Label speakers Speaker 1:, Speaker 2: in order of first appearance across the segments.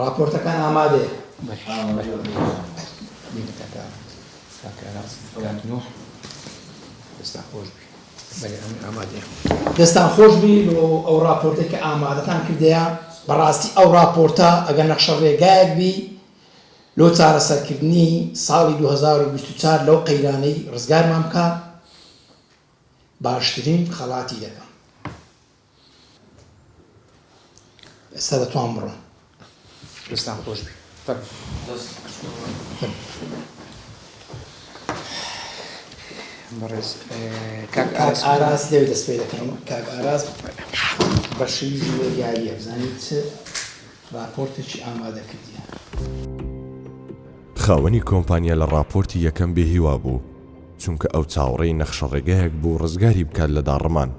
Speaker 1: راپۆرتەکان ئامادەیە. دەستان خۆش بی ئەو راپۆرتێک کە ئامادەتان کردەیە. بەڕاستی ئەو راپۆرتە ئەگەر نەخشە ڕێگایەک بی لۆ چارەسەرکردنی ساڵی 2024 لەو قەیرانەی ڕزگارمان بکە باشترین خەڵاتی دەکەم. ئێستا دەتوان بڕۆن.
Speaker 2: دەستان خۆش بی. بەڕێز
Speaker 1: کاک ئاراس لێوێ دەست پێ دەکەم. کاک ئاراس بەشی وەریاییە بزانیت چ راپۆرتێکی ئامادە کردیە.
Speaker 3: خاوەنی کۆمپانیا لە راپۆرتی یەکەم بێهیوا بوو چونکە ئەو چاوەڕێی نەخشە ڕێگایەک بوو ڕزگاری بکات لە داڕمان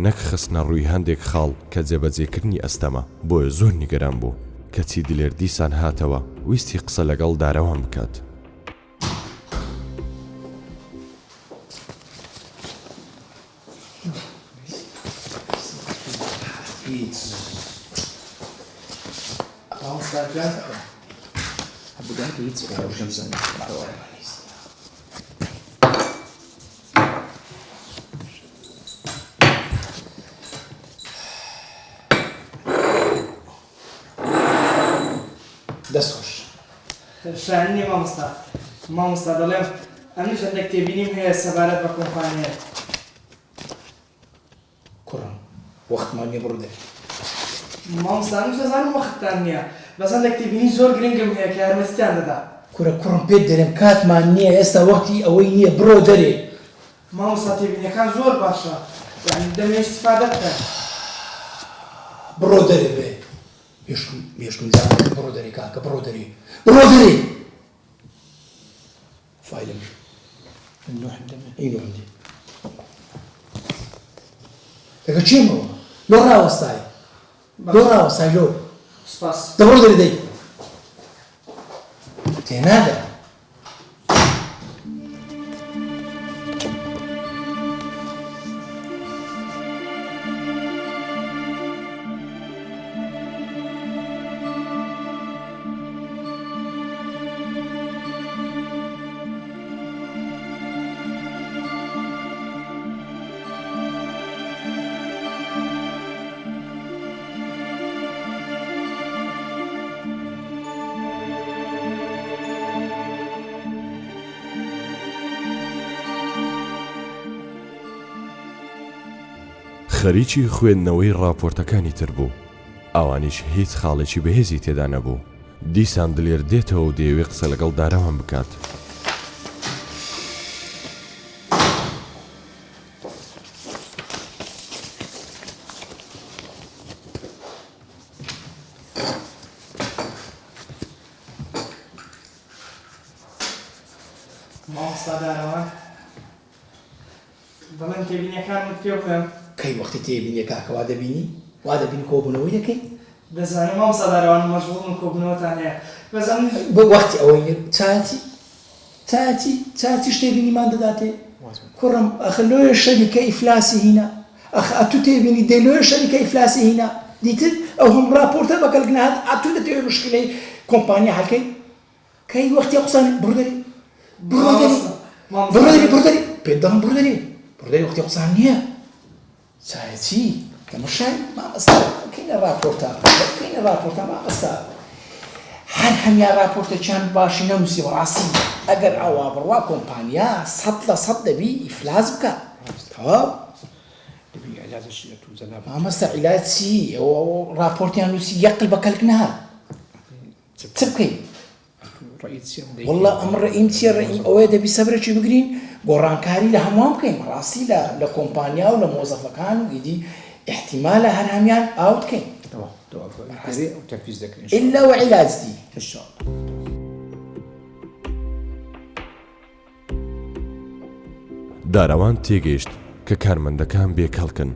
Speaker 3: نەک خستنە ڕووی هەندێک خاڵ کە جێبەجێکردنی ئەستەمە بۆیە زۆر نیگەران بوو کەچی دلێر دیسان هاتەوە ویستی قسە لەگەڵ دارەوان بکات.
Speaker 1: دەست خۆش.
Speaker 4: شایانی مامۆستا دەڵێم ئەمیش هەندێک تێبینیم هەیە سەبارەت بە کۆمپانیە.
Speaker 1: کوڕم وەختمان نییە بڕۆ دەرێ.
Speaker 4: مامۆستا ئەمیش دەزانم وەختتان نییە بەس هەندێک تێبینی زۆر گرنگم هەیە کە یارمەتیتان دەدا.
Speaker 1: کوڕم پێت دەرێم کاتمان نییە ئێستا وەختی ئەوەی نییە بڕۆ دەرێ.
Speaker 4: مامۆستا تێبینیەکان زۆر باشە یعنی دەمێ ئیستیفادە بکەن.
Speaker 1: بڕۆ دەرێ بێ. بێشکم زیاتر بڕۆ دەرێ کاکە بڕۆ دەرێ. بڕۆ دەرێ. فایلم عندي لكن چیمەوە لۆ ڕاوەستای لۆ
Speaker 4: سپاس
Speaker 1: دەبڕۆ دەرێ دەی تێناگە.
Speaker 3: خەریکی خوێندنەوەی راپۆرتەکانی تر بوو ئەوانیش هیچ خاڵێکی بەهێزی تێدا نەبوو. دیسان دلێر دێتەوە و دەیەوێ قسە لەگەڵ دارەوان بکات.
Speaker 4: مامۆستا دارەوان دەڵێن تێبینیەکانت پێ بڵێم.
Speaker 1: کەی وەختی تێبینیە کاکە وا دەبینی کۆبوونەوەی دەکەی.
Speaker 4: دەزانم مامۆستا دارەوان مەشغوڵن کۆبوونەوەتان هەیە بەزانم
Speaker 1: بۆ وەختی ئەوەی چاتی شتێبینیمان دەداتێ. کوڕم ئەخە لۆیە شەریکە ئیفلاسی هینە ئەخ ئەتو تێبینی دەی لۆیە شەریکە ئیفلاسی هینە دیتر ئەو هەم راپۆرتە بەکەلگنات ئەتو دەتەوێ مشکلەی کۆمپانیا هەڵکەی کەی وەختی قسان بڕۆ دەرێ پێت دەڵم بڕۆ دەرێ وەختی قسان نییە. چایەتی تەماشای مامۆستا بکەینە راپۆرتە مامۆستا هەر هەمیا راپۆرتێکیان باشی نەنووسیوە ڕاستی ئەگەر ئەوا بڕوا کۆمپانیا 100% دەبی ئیفلاس بکە. تەواو مامۆستا عیلاج چی؟ ئەوە راپۆرتیان نووسی یەقل بەکەلک نەهات چ بکەین؟ والله ئەم ڕئیم چییە؟ ڕئیم ئەوەیە دەبی سەبرێکی بگرین گۆڕانکاری لە هەمووان بکەین ڕاستی لە کۆمپانیا و لە مۆزەفەکان و ئیدی احتیمالە هەر هەمیان ئاو بکەین إلا وعلاج دي إن شاء الله.
Speaker 3: داراوان تێگەیشت کە کارمەندەکان بێکەڵکن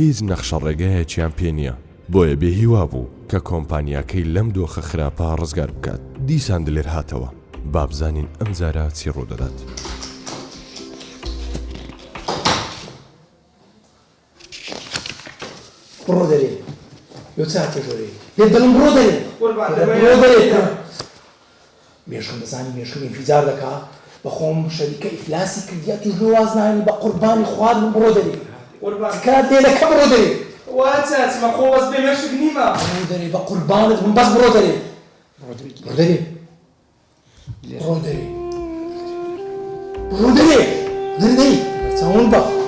Speaker 3: هیچ نەخشە ڕێگایەکیان پێ نییە بۆیە بێهیوا بوو کە کۆمپانیاکەی لەم دۆخە خراپە ڕزگار بکات. دیسان دلێر هاتەوە بابزانین ئەم جارە چی ڕوودەدات.
Speaker 1: بڕۆ دەرێ لۆ چاکە ژۆرێ پێ دڵم بڕۆ دەرێ
Speaker 4: قوربان
Speaker 1: بڕۆ دەرێ مێشکم دەزانی مێشکم ئینفیجار دەکا بەخۆم شەریکە ئیفلاسی کردیا توش لۆ واز نانی بە قوربانی خوارد من بڕۆ دەرێ
Speaker 4: قوربان
Speaker 1: کات لێلەکە بڕۆ دەرێ
Speaker 4: وا چاچمە خۆ وەس بێ مێشک نیمە
Speaker 1: بڕۆ دەرێ بە قوربانت من بەس بڕۆ دەرێ بڕۆ دەرێ بڕۆ دەرێ بڕۆ دەرێ دەرێ چاوەن بە